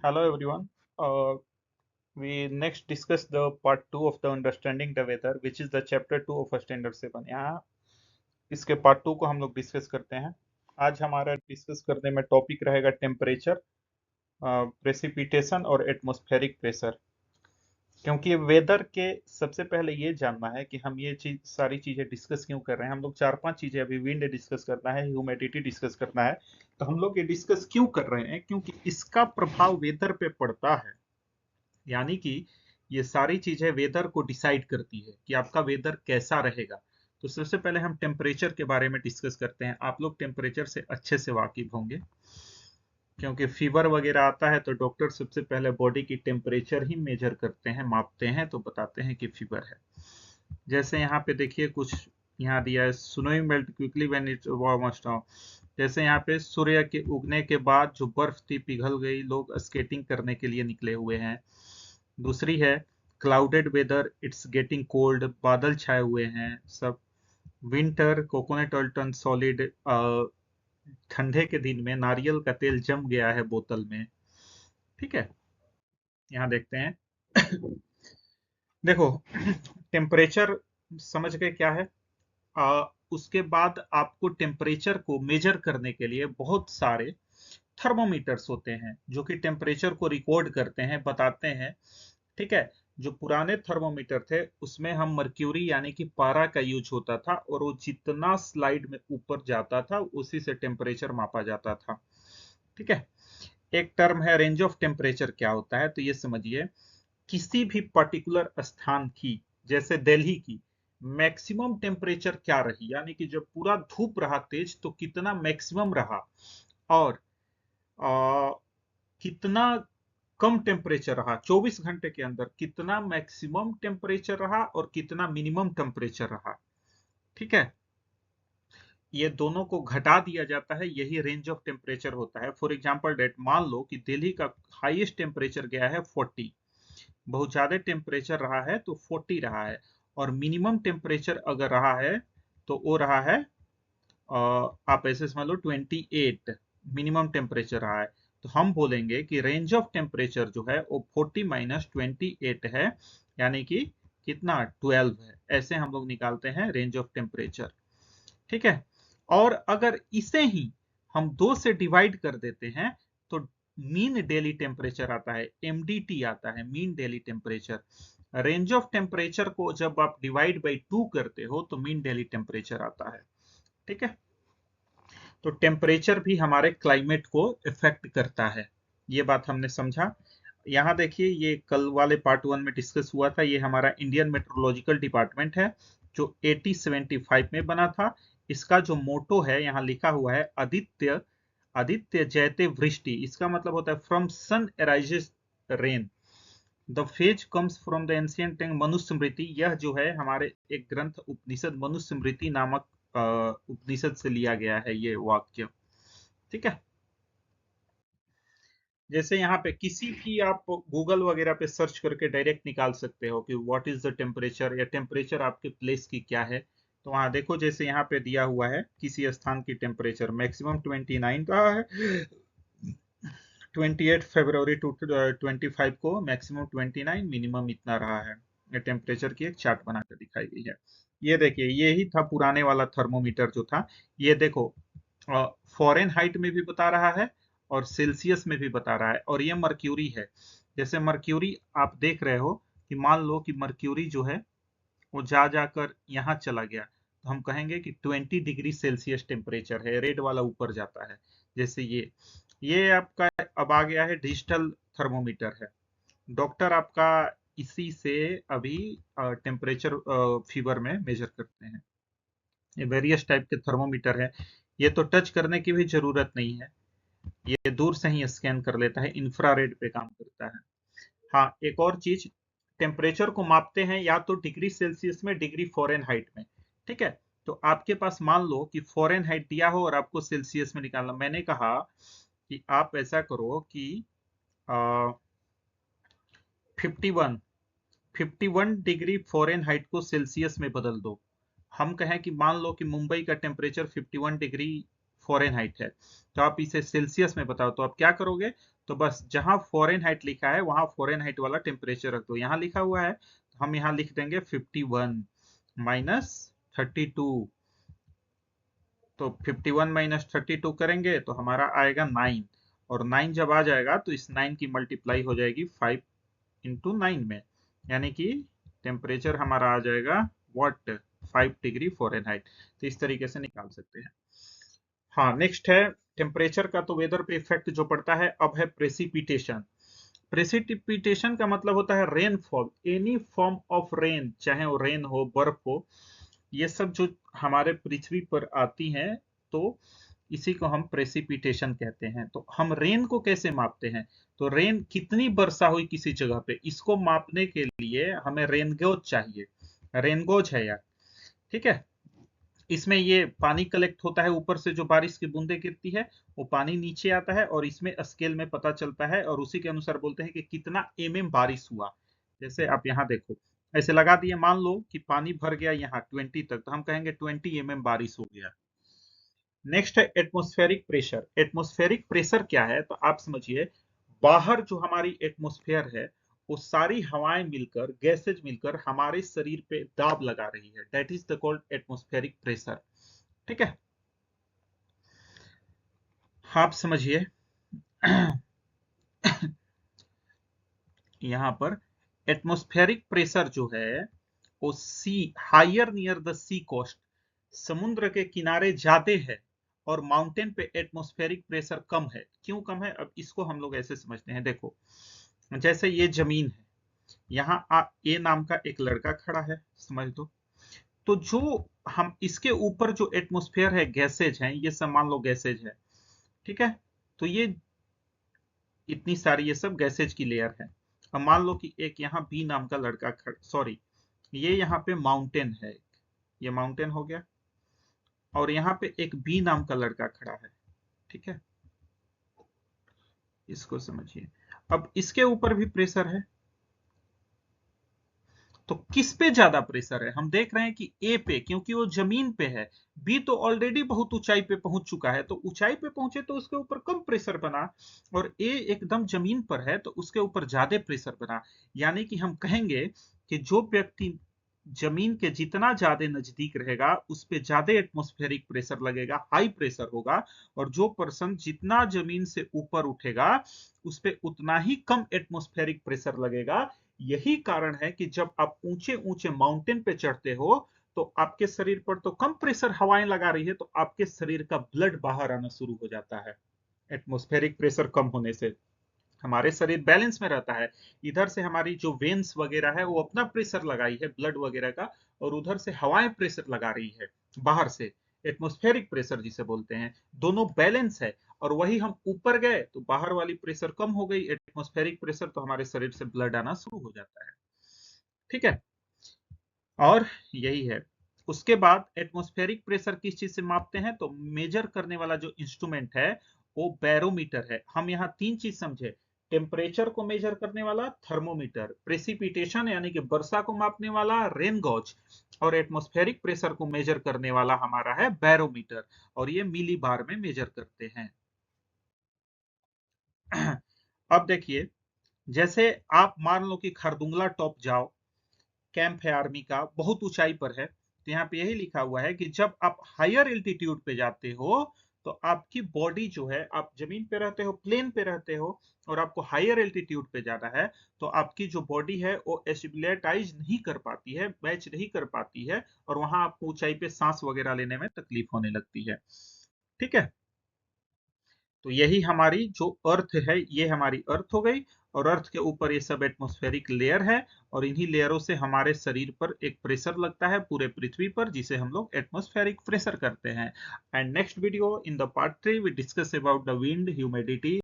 Hello everyone. We next discuss the part 2 of the understanding the weather, which is the chapter 2 of standard 7. यहाँ इसके part 2 को हम लोग discuss करते हैं। आज हमारा डिस्कस करने में टॉपिक रहेगा टेम्परेचर, प्रेसिपिटेशन और एटमॉस्फेरिक प्रेशर। क्योंकि वेदर के सबसे पहले ये जानना है कि हम ये चीज सारी चीजें डिस्कस क्यों कर रहे हैं। हम लोग 4-5 चीजें अभी विंड डिस्कस करना है, ह्यूमिडिटी डिस्कस करना है। तो हम लोग ये डिस्कस क्यों कर रहे हैं? क्योंकि इसका प्रभाव वेदर पे पड़ता है। यानी कि ये सारी चीजें वेदर को डिसाइड करती है कि आपका वेदर कैसा रहेगा। तो सबसे पहले हम टेम्परेचर के बारे में डिस्कस करते हैं। आप लोग टेम्परेचर से अच्छे से वाकिफ होंगे, क्योंकि फीवर वगैरह आता है तो डॉक्टर सबसे पहले बॉडी की टेम्परेचर ही मेजर करते हैं, मापते हैं, तो बताते हैं कि फीवर है। जैसे यहाँ पे देखिए कुछ यहाँ दिया है, snowing melt quickly when it warms down. जैसे यहाँ पे सूर्य के उगने के बाद जो बर्फ थी पिघल गई, लोग स्केटिंग करने के लिए निकले हुए हैं। दूसरी है clouded weather, it's getting cold, बादल छाए हुए हैं सब। Winter, coconut oil turn solid, ठंडे के दिन में नारियल का तेल जम गया है बोतल में। ठीक है, यहाँ देखते हैं। देखो, टेम्परेचर समझ गए क्या है? उसके बाद आपको टेम्परेचर को मेजर करने के लिए बहुत सारे थर्मोमीटर्स होते हैं जो कि टेम्परेचर को रिकॉर्ड करते हैं, बताते हैं। ठीक है, जो पुराने थर्मोमीटर थे उसमें हम मर्क्यूरी यानी कि पारा का यूज होता था, और वो जितना स्लाइड में ऊपर जाता था उसी से टेम्परेचर मापा जाता था। ठीक है, एक टर्म है रेंज ऑफ टेम्परेचर। क्या होता है? तो ये समझिए, किसी भी पर्टिकुलर स्थान की, जैसे दिल्ली की मैक्सिमम टेम्परेचर क्या रही, यानी कि जब पूरा धूप रहा तेज तो कितना मैक्सिमम रहा, और आ, कितना कम टेम्परेचर रहा 24 घंटे के अंदर, कितना मैक्सिमम टेम्परेचर रहा और कितना मिनिमम टेम्परेचर रहा। ठीक है, ये दोनों को घटा दिया जाता है, यही रेंज ऑफ टेम्परेचर होता है। फॉर एग्जांपल डेट, मान लो कि दिल्ली का हाईएस्ट टेम्परेचर गया है 40, बहुत ज्यादा टेम्परेचर रहा है तो 40 रहा है, और मिनिमम टेम्परेचर अगर रहा है तो वो रहा है, आप ऐसे समझ लो 28 मिनिमम टेम्परेचर रहा है। तो हम बोलेंगे कि रेंज ऑफ टेम्परेचर जो है वो 40 माइनस 28 है, यानी कि कितना, 12 है। ऐसे हम लोग निकालते हैं रेंज ऑफ टेम्परेचर। ठीक है, और अगर इसे ही हम 2 से डिवाइड कर देते हैं तो मीन डेली टेम्परेचर आता है, एमडीटी आता है, mean daily temperature. Range of temperature को जब आप डिवाइड बाई 2 करते हो तो मीन डेली टेम्परेचर आता है। ठीक है, तो टेम्परेचर भी हमारे क्लाइमेट को इफेक्ट करता है, ये बात हमने समझा। यहाँ देखिए, ये कल वाले पार्ट 1 में डिस्कस हुआ था, ये हमारा इंडियन मेट्रोलॉजिकल डिपार्टमेंट है जो 1875 में बना था। इसका जो मोटो है यहाँ लिखा हुआ है, आदित्य आदित्य जयते वृष्टि। इसका मतलब होता है from sun arises rain, the phrase comes from the ancient tongue Manusmriti. यह जो है हमारे एक ग्रंथ उपनिषद मनुस्मृति नामक उपनिषद से लिया गया है ये वाक्य। ठीक है, जैसे यहाँ पे किसी भी आप गूगल वगैरह पे सर्च करके डायरेक्ट निकाल सकते हो कि व्हाट इज द टेम्परेचर, या टेम्परेचर आपके प्लेस की क्या है। तो वहां देखो, जैसे यहाँ पे दिया हुआ है किसी स्थान की टेम्परेचर मैक्सिमम 29 रहा है, 28 फरवरी टू 25 को मैक्सिमम 29, मिनिमम इतना रहा है। ये टेम्परेचर की एक चार्ट बनाकर दिखाई गई है। ये देखिए, ये ही था पुराने वाला थर्मोमीटर जो था। ये देखो, फॉरेन हाइट में भी बता रहा है और सेल्सियस में भी बता रहा है, और ये मर्क्यूरी है। जैसे मर्क्यूरी आप देख रहे हो कि मान लो कि मर्क्यूरी जो है वो जा जाकर यहाँ चला गया, तो हम कहेंगे कि 20 डिग्री सेल्सियस टेम्परेचर है, रेड वाला ऊपर जाता है। जैसे ये आपका अब आ गया है डिजिटल थर्मोमीटर है। डॉक्टर आपका इसी से अभी टेम्परेचर फीवर में मेजर करते हैं। ये वेरियस टाइप के थर्मोमीटर है। ये तो टच करने की भी जरूरत नहीं है, ये दूर से ही स्कैन कर लेता है, इंफ्रारेड पे काम करता है। हाँ, एक और चीज, टेम्परेचर को मापते हैं या तो डिग्री सेल्सियस में, डिग्री फॉरेनहाइट में। ठीक है, तो आपके पास मान लो कि फॉरेनहाइट दिया हो और आपको सेल्सियस में निकालना। मैंने कहा कि आप ऐसा करो कि 51 डिग्री फॉरेनहाइट को सेल्सियस में बदल दो। हम कहें कि मान लो कि मुंबई का टेम्परेचर 51 डिग्री फ़ारेनहाइट है, तो आप इसे सेल्सियस में बताओ, तो आप क्या करोगे, तो बस जहां फ़ारेनहाइट लिखा है वहां फ़ारेनहाइट वाला टेम्परेचर रख दो। यहाँ लिखा हुआ है तो हम यहाँ लिख देंगे 51 माइनस 32, तो 51 माइनस 32 करेंगे तो हमारा आएगा 9, और 9 जब आ जाएगा तो इस 9 की मल्टीप्लाई हो जाएगी 5 इंटू 9 में, यानी कि टेम्परेचर हमारा आ जाएगा व्हाट 5 डिग्री फ़ारेनहाइट। तो इस तरीके से निकाल सकते हैं। हाँ, नेक्स्ट है टेम्परेचर का, तो वेदर पे इफेक्ट जो पड़ता है। अब है प्रेसिपिटेशन। प्रेसिपिटेशन का मतलब होता है rainfall, any form of rain, चाहे वो रेन हो, बर्फ हो, ये सब जो हमारे पृथ्वी पर आती हैं, तो इसी को हम प्रेसिपिटेशन कहते हैं। तो हम रेन को कैसे मापते हैं, तो रेन कितनी वर्षा हुई किसी जगह पे, इसको मापने के लिए हमें रेनगोज चाहिए। रेनगोज है यार, ठीक है। इसमें ये पानी कलेक्ट होता है, ऊपर से जो बारिश की बूंदें गिरती है वो पानी नीचे आता है और इसमें स्केल में पता चलता है, और उसी के अनुसार बोलते हैं कि कितना बारिश हुआ। जैसे आप यहाँ देखो, ऐसे लगा दिए, मान लो कि पानी भर गया यहाँ 20 तक, तो हम कहेंगे 20 बारिश हो गया। नेक्स्ट है एटमॉस्फेरिक प्रेशर। एटमॉस्फेरिक प्रेशर क्या है, तो आप समझिए, बाहर जो हमारी एटमॉस्फेयर है वो सारी हवाएं मिलकर, गैसेज मिलकर हमारे शरीर पे दाब लगा रही है, that is the called atmospheric pressure. ठीक है, आप समझिए यहां पर एटमॉस्फेरिक प्रेशर जो है वो sea higher near the sea coast, समुद्र के किनारे ज्यादा है, और माउंटेन पे एटमॉस्फेरिक प्रेशर कम है। क्यों कम है, अब इसको हम लोग ऐसे समझते हैं। देखो, जैसे ये जमीन है, यहाँ ए नाम का एक लड़का खड़ा है, समझ दो, तो जो हम इसके ऊपर जो एटमॉस्फेयर है, गैसेज हैं, ये सब मान लो गैसेज है, ठीक है। तो ये इतनी सारी ये सब गैसेज की लेयर है। अब मान लो कि एक यहाँ बी नाम का लड़का सॉरी, ये यहाँ पे माउंटेन है, ये माउंटेन हो गया, और यहाँ पे एक बी नाम का लड़का खड़ा है, ठीक है। इसको समझिए, अब इसके ऊपर भी प्रेशर है, तो किस पे ज्यादा प्रेशर है, हम देख रहे हैं कि ए पे, क्योंकि वो जमीन पे है। बी तो ऑलरेडी बहुत ऊंचाई पे पहुंच चुका है, तो ऊंचाई पे पहुंचे तो उसके ऊपर कम प्रेशर बना, और ए एकदम जमीन पर है तो उसके ऊपर ज्यादा प्रेशर बना। यानी कि हम कहेंगे कि जो व्यक्ति जमीन के जितना ज्यादा नजदीक रहेगा उस पे ज्यादा एटमॉस्फेरिक प्रेशर लगेगा, हाई प्रेशर होगा, और जो पर्सन जितना जमीन से ऊपर उठेगा उस पे उतना ही कम एटमॉस्फेरिक प्रेशर लगेगा। यही कारण है कि जब आप ऊंचे ऊंचे माउंटेन पे चढ़ते हो तो आपके शरीर पर तो कम प्रेशर हवाएं लगा रही है, तो आपके शरीर का ब्लड बाहर आना शुरू हो जाता है। एटमॉस्फेरिक प्रेशर कम होने से हमारे शरीर बैलेंस में रहता है। इधर से हमारी जो वेन्स वगैरह है वो अपना प्रेशर लगाई है ब्लड वगैरह का, और उधर से हवाएं प्रेशर लगा रही है बाहर से, एटमॉस्फेरिक प्रेशर जिसे बोलते हैं। दोनों बैलेंस है, और वही हम ऊपर गए तो बाहर वाली प्रेशर कम हो गई, एटमॉस्फेरिक प्रेशर, तो हमारे शरीर से ब्लड आना शुरू हो जाता है। ठीक है, और यही है। उसके बाद एटमॉस्फेरिक प्रेशर किस चीज से मापते हैं, तो मेजर करने वाला जो इंस्ट्रूमेंट है वो बैरोमीटर है। हम यहाँ तीन चीज समझे, टेम्परेचर को मेजर करने वाला थर्मोमीटर, प्रेसिपिटेशन यानी कि वर्षा को मापने वाला रेन गॉज, और एटमॉस्फेरिक प्रेशर को मेजर करने वाला हमारा है बैरोमीटर, और ये मिली बार में मेजर करते हैं। अब देखिए, जैसे आप मान लो कि खरदुंगला टॉप जाओ, कैंप है आर्मी का, बहुत ऊंचाई पर है, तो यहाँ पे यही लिखा हुआ है कि जब आप हायर एल्टीट्यूड पे जाते हो तो आपकी बॉडी जो है, आप जमीन पे रहते हो, प्लेन पे रहते हो, और आपको हायर एल्टीट्यूड पे जाना है, तो आपकी जो बॉडी है वो एसिबिलिटाइज नहीं कर पाती है, मैच नहीं कर पाती है, और वहां आपको ऊंचाई पे सांस वगैरह लेने में तकलीफ होने लगती है। ठीक है, तो यही हमारी जो अर्थ है, ये हमारी अर्थ हो गई, और अर्थ के ऊपर ये सब एटमॉस्फेरिक लेयर है, और इन्हीं लेयरों से हमारे शरीर पर एक प्रेशर लगता है पूरे पृथ्वी पर, जिसे हम लोग एटमॉस्फेरिक प्रेशर करते हैं। And next video in the part 3 we discuss about the wind, humidity,